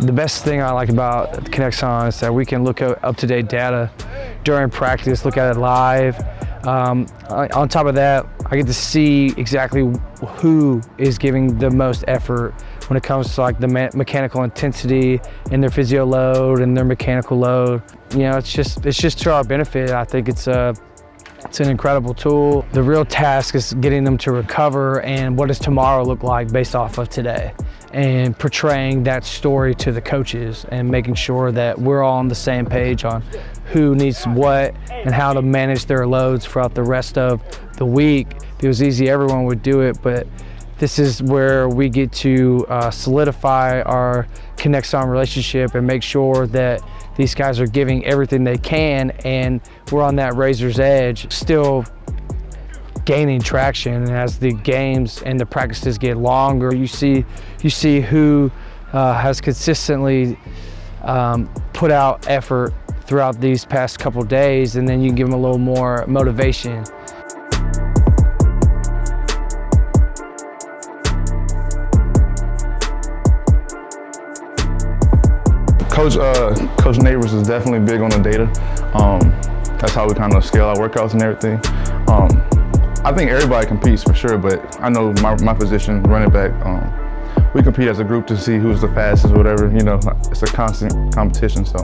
The best thing I like about KINEXON is that we can look at up-to-date data during practice, look at it live. On top of that, I get to see exactly who is giving the most effort when it comes to like the mechanical intensity and their physio load and their mechanical load. You know, it's just to our benefit. I think it's an incredible tool. The real task is getting them to recover, and what does tomorrow look like based off of today, and portraying that story to the coaches and making sure that we're all on the same page on who needs what and how to manage their loads throughout the rest of the week. If it was easy, everyone would do it, but this is where we get to solidify our KINEXON relationship and make sure that these guys are giving everything they can, and we're on that razor's edge, still gaining traction. And as the games and the practices get longer, you see who has consistently put out effort throughout these past couple days, and then you can give them a little more motivation. Coach Neighbors is definitely big on the data. That's how we kind of scale our workouts and everything. I think everybody competes for sure, but I know my position, running back, we compete as a group to see who's the fastest or whatever. You know, it's a constant competition. So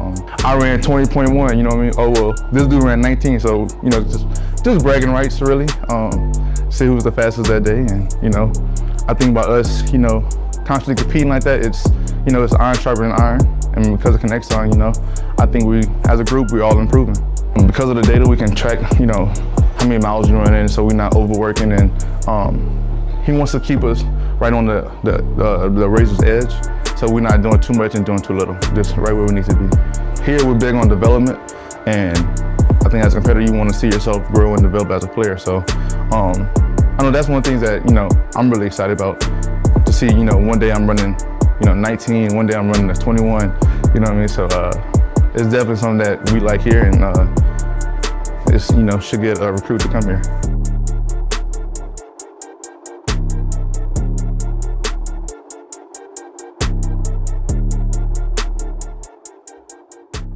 I ran 20.1, you know what I mean? Oh well, this dude ran 19, so you know, just bragging rights really. See who's the fastest that day, and you know, I think about us, you know, constantly competing like that. It's iron sharpening iron, and because of KINEXON, you know, I think we, as a group, we're all improving. And because of the data, we can track, you know, how many miles you're running, so we're not overworking. And he wants to keep us right on the razor's edge, so we're not doing too much and doing too little, just right where we need to be. Here, we're big on development, and I think as a competitor, you want to see yourself grow and develop as a player. So I know that's one of the things that, you know, I'm really excited about, to see, you know, one day I'm running, you know, 19, one day I'm running 21, you know what I mean? So it's definitely something that we like here, and it's, you know, should get a recruit to come here.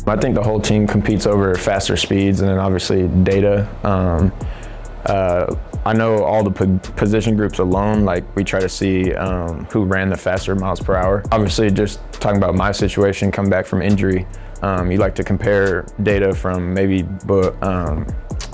I think the whole team competes over faster speeds and then obviously data. I know all the position groups alone, like we try to see who ran the faster miles per hour. Obviously, just talking about my situation, come back from injury, you like to compare data from maybe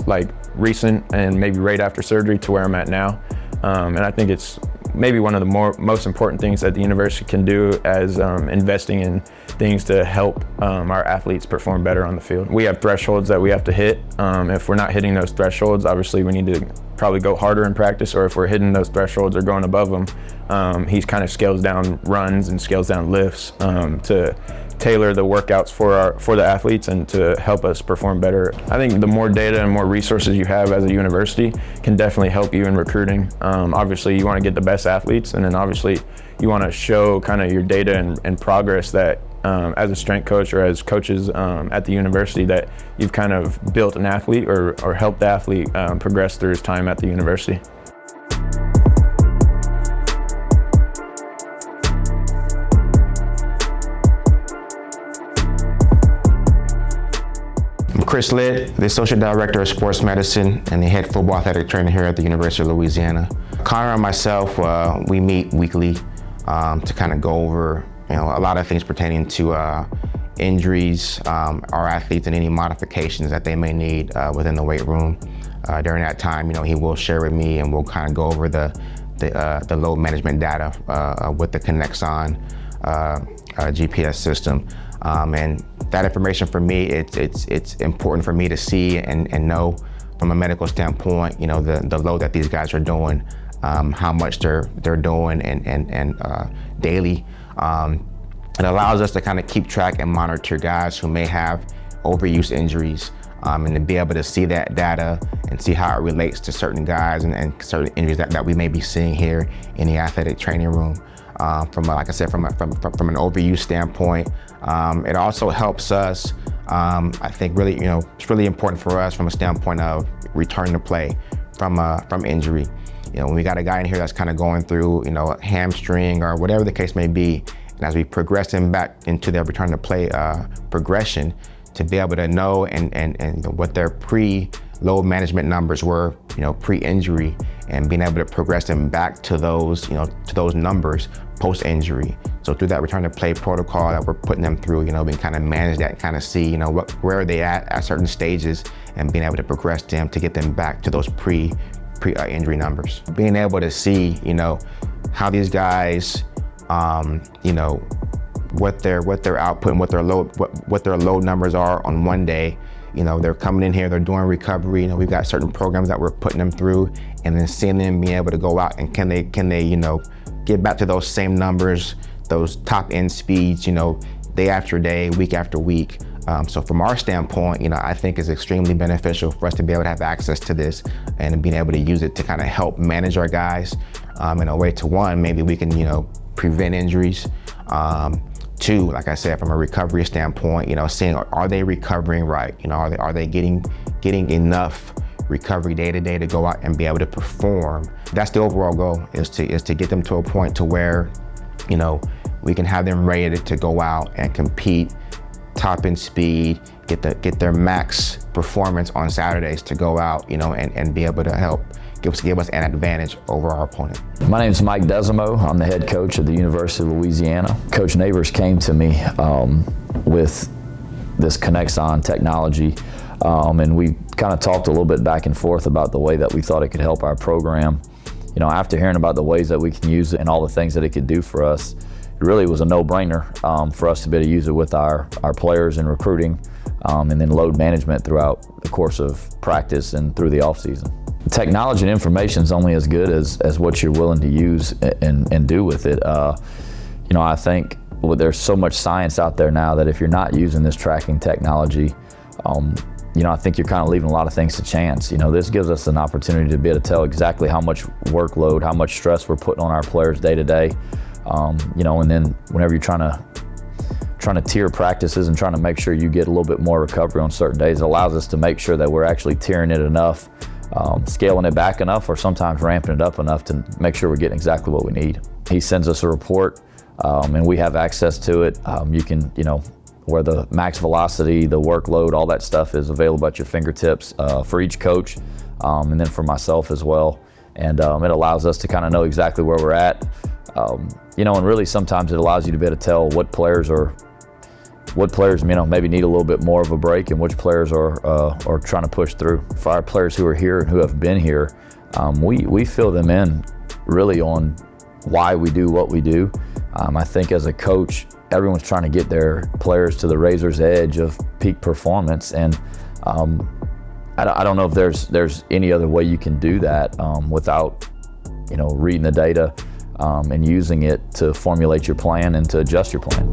like recent and maybe right after surgery to where I'm at now. And I think it's maybe one of the most important things that the university can do as investing in things to help our athletes perform better on the field. We have thresholds that we have to hit. If we're not hitting those thresholds, obviously we need to probably go harder in practice, or if we're hitting those thresholds or going above them, he kind of scales down runs and scales down lifts to tailor the workouts for the athletes and to help us perform better. I think the more data and more resources you have as a university can definitely help you in recruiting. Obviously, you want to get the best athletes, and then obviously you want to show kind of your data and progress that as a strength coach or as coaches at the university, that you've kind of built an athlete or helped the athlete progress through his time at the university. I'm Chris Litt, the Associate Director of Sports Medicine and the Head Football Athletic Trainer here at the University of Louisiana. Connor and myself, we meet weekly to kind of go over, you know, a lot of things pertaining to injuries, our athletes, and any modifications that they may need within the weight room. During that time, you know, he will share with me, and we'll kind of go over the load management data with the KINEXON GPS system. And that information for me, it's important for me to see and know from a medical standpoint, you know, the load that these guys are doing, how much they're doing and daily. It allows us to kind of keep track and monitor guys who may have overuse injuries, and to be able to see that data and see how it relates to certain guys and certain injuries that we may be seeing here in the athletic training room. Like I said, from an overuse standpoint, it also helps us. I think really, you know, it's really important for us from a standpoint of return to play from injury. You know, when we got a guy in here that's kind of going through, you know, a hamstring or whatever the case may be, And as we progress them back into their return to play progression, to be able to know and what their pre-load management numbers were, pre-injury, and being able to progress them back to those, to those numbers post-injury. So through that return to play protocol that we're putting them through, we can kind of manage that, kind of see, where are they at certain stages, and being able to progress them to get them back to those pre-injury numbers. Being able to see, how these guys, what their output and what their load numbers are on one day. They're coming in here, they're doing recovery. We've got certain programs that we're putting them through, and then seeing them being able to go out and can they get back to those same numbers, those top end speeds, day after day, week after week. So from our standpoint, I think it's extremely beneficial for us to be able to have access to this and being able to use it to kind of help manage our guys in a way to, one, maybe we can, prevent injuries. Two, like I said, from a recovery standpoint, seeing are they recovering right? Are they getting enough recovery day to day to go out and be able to perform? That's the overall goal, is to get them to a point to where, we can have them ready to go out and compete, top end speed, get their max performance on Saturdays to go out, and be able to help give us an advantage over our opponent. My name is Mike Desormeaux. I'm the head coach of the University of Louisiana. Coach Neighbors came to me with this KINEXON technology, and we kind of talked a little bit back and forth about the way that we thought it could help our program. After hearing about the ways that we can use it and all the things that it could do for us, it really was a no-brainer for us to be able to use it with our players in recruiting, and then load management throughout the course of practice and through the off-season. Technology and information is only as good as what you're willing to use and do with it. I think there's so much science out there now that if you're not using this tracking technology, I think you're kind of leaving a lot of things to chance. This gives us an opportunity to be able to tell exactly how much workload, how much stress we're putting on our players day to day. And then whenever you're trying to tier practices and trying to make sure you get a little bit more recovery on certain days, it allows us to make sure that we're actually tiering it enough, scaling it back enough, or sometimes ramping it up enough to make sure we're getting exactly what we need. He sends us a report, and we have access to it. You can, where the max velocity, the workload, all that stuff is available at your fingertips for each coach, and then for myself as well. And it allows us to kind of know exactly where we're at. And really sometimes it allows you to be able to tell what players maybe need a little bit more of a break and which players are trying to push through. For our players who are here and who have been here, we fill them in really on why we do what we do. I think as a coach, everyone's trying to get their players to the razor's edge of peak performance, and I don't know if there's any other way you can do that without reading the data and using it to formulate your plan and to adjust your plan.